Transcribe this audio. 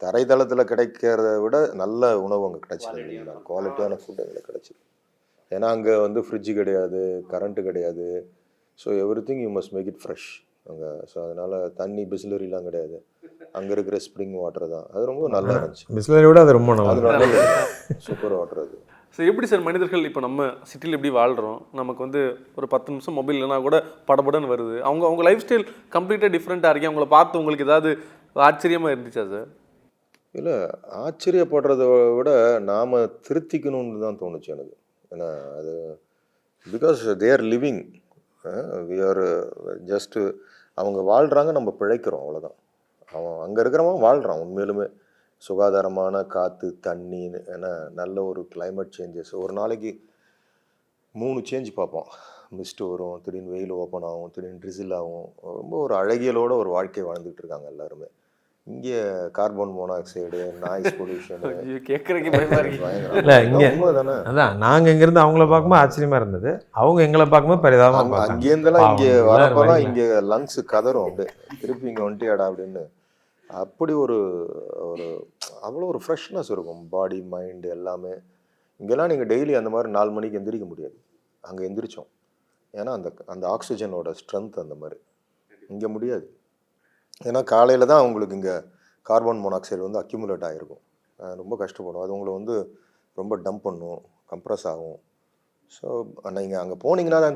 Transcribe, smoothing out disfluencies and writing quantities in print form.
தரைதளத்தில் கிடைக்கிறத விட நல்ல உணவு அங்கே கிடைச்சிருக்கு, குவாலிட்டியான ஃபுட் அங்கே கிடைச்சிது. ஏன்னா அங்கே வந்து ஃப்ரிட்ஜு கிடையாது, கரண்ட்டு கிடையாது. So everything you must make it fresh அங்கே. ஸோ அதனால் தண்ணி பிஸ்லரிலாம் கிடையாது, அங்கே இருக்கிற ஸ்ப்ரிங் வாட்டர் தான். அது ரொம்ப நல்லா இருந்துச்சு. பிஸ்லரி விட அது ரொம்ப நல்லா, அது நல்ல சூப்பர் வாட்டர் அது. ஸோ எப்படி சார் மனிதர்கள் இப்போ நம்ம சிட்டியில் எப்படி வாழ்கிறோம், நமக்கு வந்து ஒரு 10 நிமிஷம் மொபைல் இல்லைனா கூட படபடன்னு வருது. அவங்க லைஃப் ஸ்டைல் கம்ப்ளீட்டாக டிஃப்ரெண்ட்டாக இருக்கேன். அவங்கள பார்த்து உங்களுக்கு ஏதாவது ஆச்சரியமாக இருந்துச்சா சார்? இல்லை, ஆச்சரியப்படுறத விட நாம் திருத்திக்கணும்னு தான் தோணுச்சு எனக்கு. ஏன்னா அது because they are living, we are just அவங்க வாழ்கிறாங்க, நம்ம பிழைக்கிறோம், அவ்வளோதான். அவன் அங்கே இருக்கிறவன் வாழ்கிறான் உண்மையிலுமே. சுகாதாரமான காற்று, தண்ணி, ஏன்னா நல்ல ஒரு கிளைமேட் சேஞ்சஸ். ஒரு நாளைக்கு 3 சேஞ்ச் பார்ப்போம். மிஸ்ட்டு வரும், திடீர்னு வெயில் ஓப்பன் ஆகும், திடீர்னு ட்ரிசில் ஆகும். ரொம்ப ஒரு அழகியலோட ஒரு வாழ்க்கை வாழ்ந்துட்டு இருக்காங்க எல்லாருமே. இங்கே கார்பன் மோனாக்சைடு, நாய்ஸ் பொல்யூஷன் கேட்குறதுக்கு பயமாக இருக்கு. இல்லை இங்கே தானே. அதான் நாங்கள் இங்கேருந்து அவங்கள பார்க்கும்போது ஆச்சரியமாக இருந்தது, அவங்க எங்களை பார்க்கும்போது பரிதாபமாக. அங்கேருந்தெல்லாம் இங்கே வரப்போலாம் இங்கே லங்ஸ் கதரும், அப்படியே திருப்பி இங்கே வந்துட்டியாடா அப்படின்னு. அப்படி ஒரு ஒரு அவ்வளோ ஒரு ஃப்ரெஷ்னஸ் இருக்கும், பாடி மைண்டு எல்லாமே. இங்கெல்லாம் நீங்கள் டெய்லி அந்த மாதிரி 4 மணிக்கு எந்திரிக்க முடியாது. அங்கே எந்திரிச்சோம், ஏன்னா அந்த அந்த ஆக்சிஜனோட ஸ்ட்ரென்த் அந்த மாதிரி. இங்கே முடியாது, ஏன்னா காலையில் தான் உங்களுக்கு இங்கே கார்பன் மோனாக்சைடு வந்து அக்யூமுலேட் ஆகிருக்கும். ரொம்ப கஷ்டப்படும், அது உங்களை வந்து ரொம்ப டம்ப் பண்ணும், கம்ப்ரஸ் ஆகும். ஸோ நீங்கள் அங்கே போனீங்கன்னா தான்